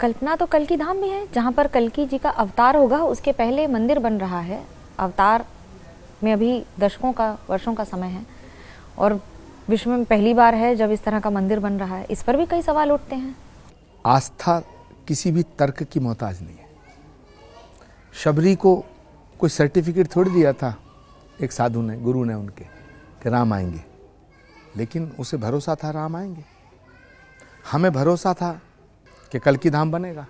कल्पना तो कल्कि धाम भी है जहाँ पर कल्कि जी का अवतार होगा, उसके पहले मंदिर बन रहा है। अवतार में अभी दशकों का, वर्षों का समय है और विश्व में पहली बार है जब इस तरह का मंदिर बन रहा है। इस पर भी कई सवाल उठते हैं। आस्था किसी भी तर्क की मोहताज नहीं है। शबरी को कोई सर्टिफिकेट थोड़ी दिया था एक साधु ने, गुरु ने उनके, कि राम आएंगे, लेकिन उसे भरोसा था राम आएंगे। हमें भरोसा था कि कल्कि धाम बनेगा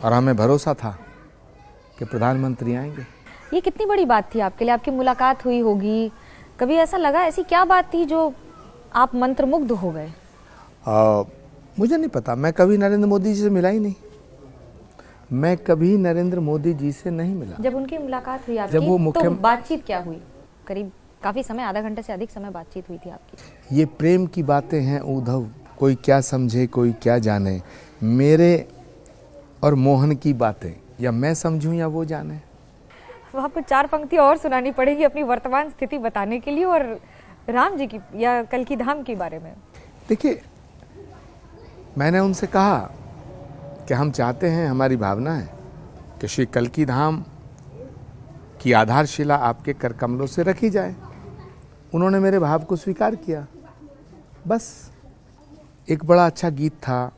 और हमें भरोसा था कि प्रधानमंत्री आएंगे। ये कितनी बड़ी बात थी आपके लिए? आपकी मुलाकात हुई होगी, कभी ऐसा लगा, ऐसी क्या बात थी जो आप मंत्रमुग्ध हो गए? मुझे नहीं पता, मैं कभी नरेंद्र मोदी जी से मिला ही नहीं। मैं कभी नरेंद्र मोदी जी से नहीं मिला। जब उनकी मुलाकात हुई आपकी, जब वो तो बातचीत क्या हुई? करीब काफी समय, आधा घंटे से अधिक समय बातचीत हुई थी आपकी। ये प्रेम की बातें हैं उद्धव, कोई क्या समझे कोई क्या जाने। मेरे और मोहन की बातें या मैं समझूं या वो जाने। आपको 4 पंक्ति और सुनानी पड़ेगी अपनी वर्तमान स्थिति बताने के लिए और राम जी की या कल्कि धाम के बारे में। देखिए, मैंने उनसे कहा कि हम चाहते हैं, हमारी भावना है कि श्री कल्कि धाम की आधारशिला आपके कर कमलों से रखी जाए। उन्होंने मेरे भाव को स्वीकार किया। बस एक बड़ा अच्छा गीत था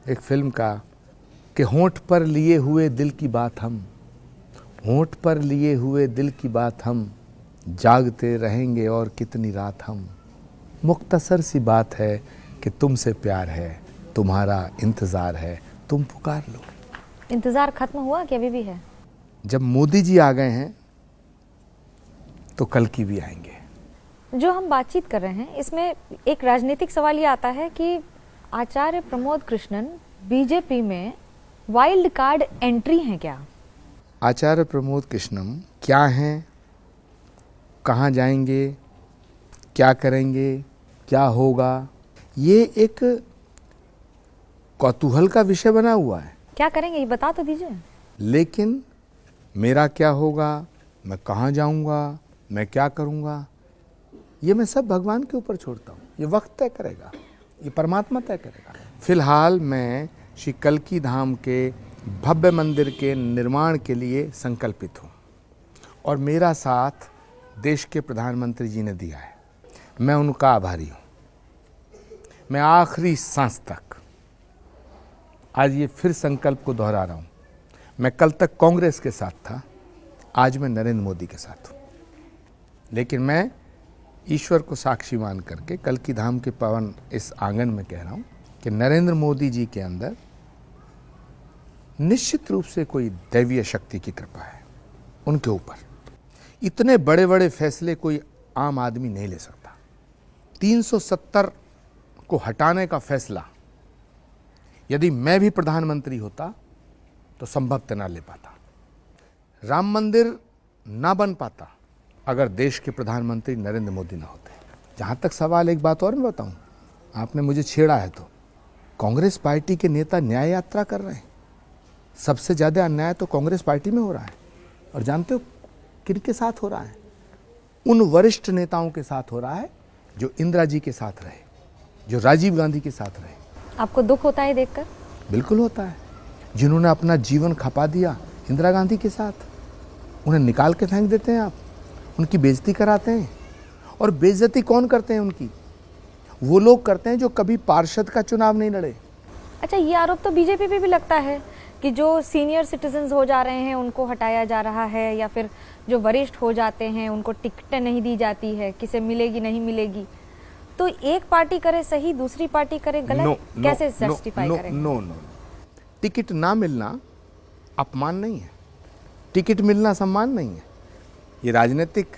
एक फिल्म का कि होंठ पर लिए हुए दिल की बात हम, होंठ पर लिए हुए दिल की बात हम, जागते रहेंगे और कितनी रात हम। मुख्तसर सी बात है कि तुमसे प्यार है, तुम्हारा इंतज़ार है, तुम पुकार लो। इंतज़ार खत्म हुआ कि अभी भी है? जब मोदी जी आ गए हैं तो कल्कि भी आएंगे। जो हम बातचीत कर रहे हैं इसमें एक राजनीतिक सवाल ये आता है कि आचार्य प्रमोद कृष्णन बीजेपी में वाइल्ड कार्ड एंट्री हैं क्या? आचार्य प्रमोद कृष्णन क्या हैं, कहाँ जाएंगे, क्या करेंगे, क्या होगा, ये एक कौतूहल का विषय बना हुआ है। क्या करेंगे ये बता तो दीजिए। लेकिन मेरा क्या होगा, मैं कहाँ जाऊंगा, मैं क्या करूंगा, ये मैं सब भगवान के ऊपर छोड़ता हूँ। ये वक्त तय करेगा, ये परमात्मा तय करेगा। फिलहाल मैं श्री कल्कि धाम के भव्य मंदिर के निर्माण के लिए संकल्पित हूँ और मेरा साथ देश के प्रधानमंत्री जी ने दिया है। मैं उनका आभारी हूँ। मैं आखिरी सांस तक आज ये फिर संकल्प को दोहरा रहा हूँ। मैं कल तक कांग्रेस के साथ था, आज मैं नरेंद्र मोदी के साथ हूँ। लेकिन मैं ईश्वर को साक्षी मान करके कल्कि धाम के पावन इस आंगन में कह रहा हूँ कि नरेंद्र मोदी जी के अंदर निश्चित रूप से कोई दैवीय शक्ति की कृपा है उनके ऊपर। इतने बड़े बड़े फैसले कोई आम आदमी नहीं ले सकता। 370 को हटाने का फैसला यदि मैं भी प्रधानमंत्री होता तो संभवतः ना ले पाता। राम मंदिर ना बन पाता अगर देश के प्रधानमंत्री नरेंद्र मोदी ना होते। जहाँ तक सवाल, एक बात और मैं बताऊँ, आपने मुझे छेड़ा है तो कांग्रेस पार्टी के नेता न्याय यात्रा कर रहे हैं। सबसे ज़्यादा अन्याय तो कांग्रेस पार्टी में हो रहा है और जानते हो किनके साथ हो रहा है? उन वरिष्ठ नेताओं के साथ हो रहा है जो इंदिरा जी के साथ रहे, जो राजीव गांधी के साथ रहे। आपको दुख होता है देखकर? बिल्कुल होता है। जिन्होंने अपना जीवन खपा दिया इंदिरा गांधी के साथ, उन्हें निकाल के फेंक देते हैं आप, उनकी बेइज्जती कराते हैं। और बेइज्जती कौन करते हैं उनकी? वो लोग करते हैं जो कभी पार्षद का चुनाव नहीं लड़े। अच्छा, ये आरोप तो बीजेपी पे भी लगता है कि जो सीनियर सिटीजन्स हो जा रहे हैं उनको हटाया जा रहा है, या फिर जो वरिष्ठ हो जाते हैं उनको टिकटें नहीं दी जाती है, किसे मिलेगी नहीं मिलेगी। तो एक पार्टी करे सही, दूसरी पार्टी करे गलत, कैसे जस्टिफाई करेंगे? नो, टिकट ना मिलना अपमान नहीं है, टिकट मिलना सम्मान नहीं है। ये राजनीतिक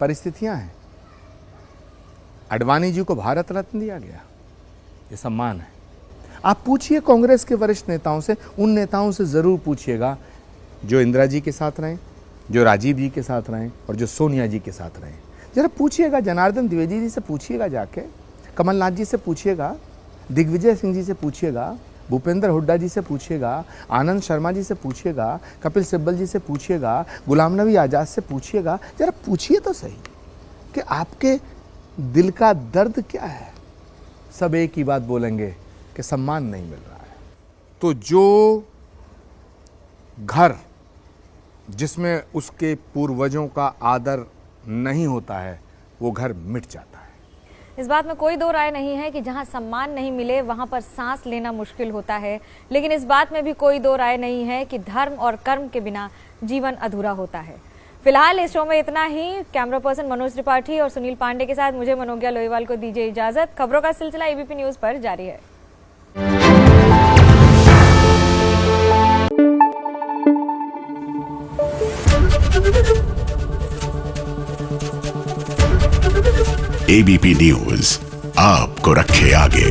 परिस्थितियां हैं। आडवाणी जी को भारत रत्न दिया गया, ये सम्मान है। आप पूछिए कांग्रेस के वरिष्ठ नेताओं से, उन नेताओं से ज़रूर पूछिएगा जो इंदिरा जी के साथ रहे, जो राजीव जी के साथ रहे और जो सोनिया जी के साथ रहे। जरा पूछिएगा, जनार्दन द्विवेदी जी से पूछिएगा जाके, कमलनाथ जी से पूछिएगा, दिग्विजय सिंह जी से पूछिएगा, भूपेंद्र हुड्डा जी से पूछिएगा, आनंद शर्मा जी से पूछिएगा, कपिल सिब्बल जी से पूछिएगा, गुलाम नबी आज़ाद से पूछिएगा। जरा पूछिए तो सही कि आपके दिल का दर्द क्या है। सब एक ही बात बोलेंगे कि सम्मान नहीं मिल रहा है। तो जो घर जिसमें उसके पूर्वजों का आदर नहीं होता है वो घर मिट जाता है। इस बात में कोई दो राय नहीं है कि जहां सम्मान नहीं मिले वहां पर सांस लेना मुश्किल होता है, लेकिन इस बात में भी कोई दो राय नहीं है कि धर्म और कर्म के बिना जीवन अधूरा होता है। फिलहाल इस शो में इतना ही। कैमरा पर्सन मनोज त्रिपाठी और सुनील पांडे के साथ मुझे मनोज्ञा लोईवाल को दीजिए इजाजत। खबरों का सिलसिला एबीपी न्यूज पर जारी है। एबीपी न्यूज आपको रखे आगे।